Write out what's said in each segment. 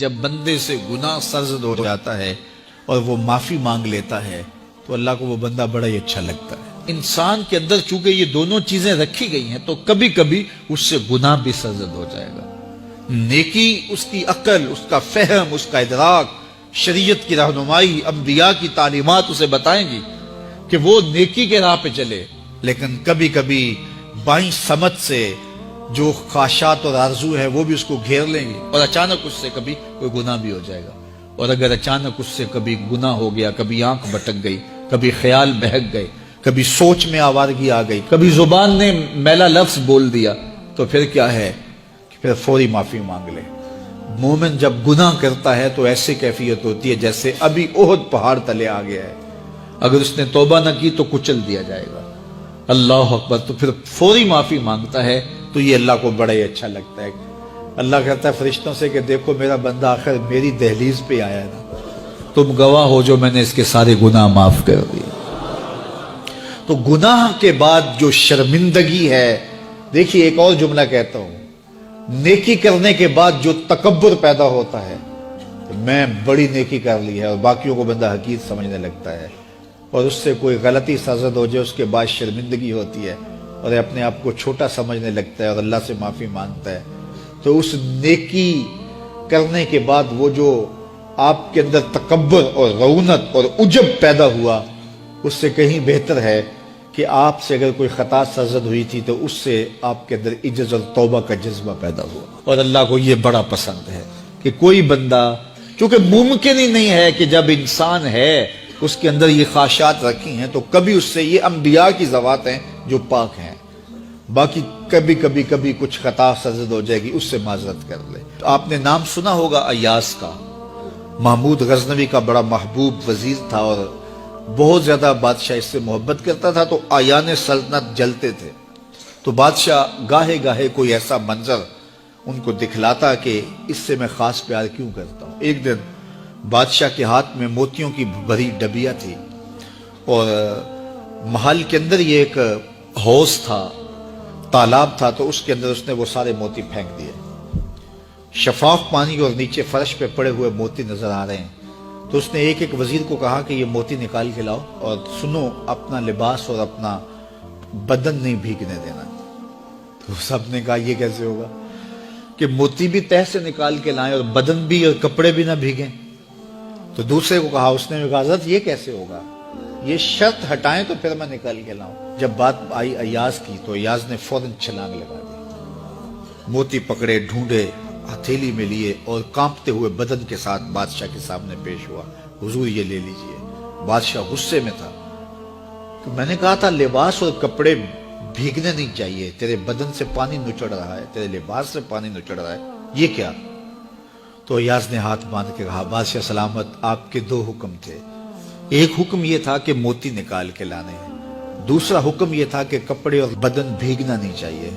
جب بندے سے گناہ سرزد ہو جاتا ہے اور وہ معافی مانگ لیتا ہے تو اللہ کو وہ بندہ بڑا ہی اچھا لگتا ہے۔ انسان کے اندر چونکہ یہ دونوں چیزیں رکھی گئی ہیں تو کبھی کبھی اس سے گناہ بھی سرزد ہو جائے گا۔ نیکی اس کی عقل، اس کا فہم، اس کا ادراک، شریعت کی رہنمائی، انبیاء کی تعلیمات اسے بتائیں گی کہ وہ نیکی کے راہ پہ چلے، لیکن کبھی کبھی بائیں سمجھ سے جو خواہشات اور آرزو ہے وہ بھی اس کو گھیر لیں گی اور اچانک اس سے کبھی کوئی گناہ بھی ہو جائے گا۔ اور اگر اچانک اس سے کبھی گناہ ہو گیا، کبھی آنکھ بھٹک گئی، کبھی خیال بہک گئے، کبھی سوچ میں آوارگی آ گئی، کبھی زبان نے میلا لفظ بول دیا، تو پھر کیا ہے کہ پھر فوری معافی مانگ لے۔ مومن جب گناہ کرتا ہے تو ایسی کیفیت ہوتی ہے جیسے ابھی احد پہاڑ تلے آ گیا ہے، اگر اس نے توبہ نہ کی تو کچل دیا جائے گا۔ اللہ اکبر، تو پھر فوری معافی مانگتا ہے تو یہ اللہ کو بڑا ہی اچھا لگتا ہے۔ اللہ کہتا ہے فرشتوں سے کہ دیکھو میرا بندہ آخر میری دہلیز پہ آیا ہے نا، تم گواہ ہو جو میں نے اس کے سارے گناہ معاف کر دیے۔ تو گناہ کے بعد جو شرمندگی ہے، دیکھیے ایک اور جملہ کہتا ہوں، نیکی کرنے کے بعد جو تکبر پیدا ہوتا ہے کہ میں بڑی نیکی کر لی ہے اور باقیوں کو بندہ حقیر سمجھنے لگتا ہے، اور اس سے کوئی غلطی سرزد ہو جائے اس کے بعد شرمندگی ہوتی ہے اور اپنے آپ کو چھوٹا سمجھنے لگتا ہے اور اللہ سے معافی مانگتا ہے، تو اس نیکی کرنے کے بعد وہ جو آپ کے اندر تکبر اور رعونت اور عجب پیدا ہوا، اس سے کہیں بہتر ہے کہ آپ سے اگر کوئی خطا سرزد ہوئی تھی تو اس سے آپ کے اندر عجز اور توبہ کا جذبہ پیدا ہوا۔ اور اللہ کو یہ بڑا پسند ہے کہ کوئی بندہ، چونکہ ممکن ہی نہیں ہے کہ جب انسان ہے اس کے اندر یہ خواہشات رکھی ہیں تو کبھی اس سے، یہ انبیاء کی ذوات ہیں جو پاک ہیں، باقی کبھی کچھ خطا سرزد ہو جائے گی، اس سے معذرت کر لے۔ آپ نے نام سنا ہوگا ایاز کا، محمود غزنوی کا بڑا محبوب وزیر تھا اور بہت زیادہ بادشاہ اس سے محبت کرتا تھا، تو آیان سلطنت جلتے تھے، تو بادشاہ گاہے گاہے کوئی ایسا منظر ان کو دکھلاتا کہ اس سے میں خاص پیار کیوں کرتا ہوں۔ ایک دن بادشاہ کے ہاتھ میں موتیوں کی بھری ڈبیا تھی اور محل کے اندر یہ ایک حوض تھا، تالاب تھا، تو اس کے اندر اس نے وہ سارے موتی پھینک دیے۔ شفاف پانی اور نیچے فرش پہ پڑے ہوئے موتی نظر آ رہے ہیں، تو اس نے ایک ایک وزیر کو کہا کہ یہ موتی نکال کے لاؤ اور سنو اپنا لباس اور اپنا بدن نہیں بھیگنے دینا۔ تو سب نے کہا یہ کیسے ہوگا کہ موتی بھی تہ سے نکال کے لائیں اور بدن بھی اور کپڑے بھی نہ بھیگیں؟ تو دوسرے کو کہا، اس نے کہا حضرت یہ کیسے ہوگا، یہ شرط ہٹائیں تو پھر میں نکال کے لاؤں۔ جب بات آئی ایاز کی تو ایاز نے فوراً چھلانگ لگا دی، موتی پکڑے، ڈھونڈے، ہتھیلی میں لیے اور کانپتے ہوئے بدن کے ساتھ بادشاہ کے سامنے پیش ہوا، حضور یہ لے لیجئے۔ بادشاہ غصے میں تھا کہ میں نے کہا تھا لباس اور کپڑے بھیگنے نہیں چاہیے، تیرے بدن سے پانی نچڑ رہا ہے، تیرے لباس سے پانی نچڑ رہا ہے، یہ کیا؟ تو ایاز نے ہاتھ باندھ کے کہا بادشاہ سلامت، آپ کے دو حکم تھے، ایک حکم یہ تھا کہ موتی نکال کے لانے ہیں، دوسرا حکم یہ تھا کہ کپڑے اور بدن بھیگنا نہیں چاہیے۔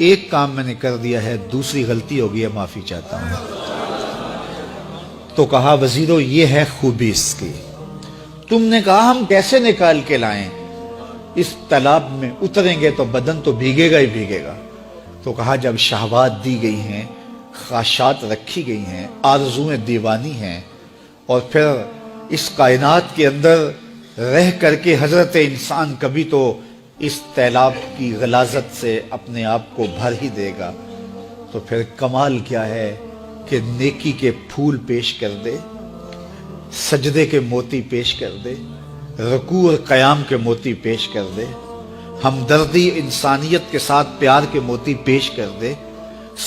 ایک کام میں نے کر دیا ہے، دوسری غلطی ہو گئی ہے، معافی چاہتا ہوں۔ تو کہا وزیرو یہ ہے خوبی اس کی، تم نے کہا ہم کیسے نکال کے لائیں، اس تالاب میں اتریں گے تو بدن تو بھیگے گا ہی بھیگے گا۔ تو کہا جب شہوات دی گئی ہیں، خواہشات رکھی گئی ہیں، آرزویں دیوانی ہیں، اور پھر اس کائنات کے اندر رہ کر کے حضرت انسان کبھی تو اس تالاب کی غلاظت سے اپنے آپ کو بھر ہی دے گا، تو پھر کمال کیا ہے کہ نیکی کے پھول پیش کر دے، سجدے کے موتی پیش کر دے، رکوع اور قیام کے موتی پیش کر دے، ہمدردی انسانیت کے ساتھ پیار کے موتی پیش کر دے،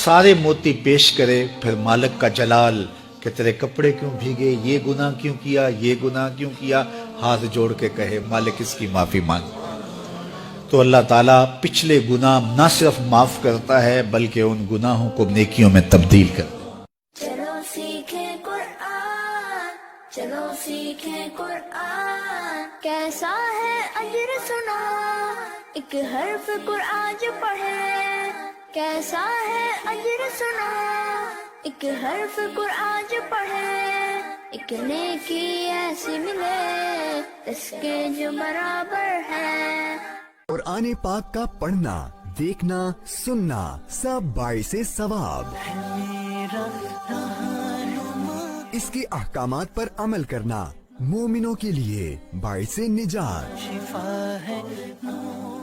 سارے موتی پیش کرے، پھر مالک کا جلال کہ تیرے کپڑے کیوں بھیگے، یہ گناہ کیوں کیا، یہ گناہ کیوں کیا، ہاتھ جوڑ کے کہے مالک اس کی معافی مانگ، تو اللہ تعالیٰ پچھلے گناہ نہ صرف معاف کرتا ہے بلکہ ان گناہوں کو نیکیوں میں تبدیل کرتا ہے۔ چلو سیکھیں قرآن، چلو سیکھیں قرآن، کیسا ہے اجر سنا، ایک حرف قرآن جو پڑھے، کیسا ہے اجر سنا، ایک حرف قرآن جو پڑھے، ایک نیکی ایسی ملے اس کے جو برابر ہے۔ قرآن پاک کا پڑھنا، دیکھنا، سننا سب باعث ثواب۔ میرا رہنما اس کے احکامات پر عمل کرنا مومنوں کے لیے باعث نجات. شفا ہے نور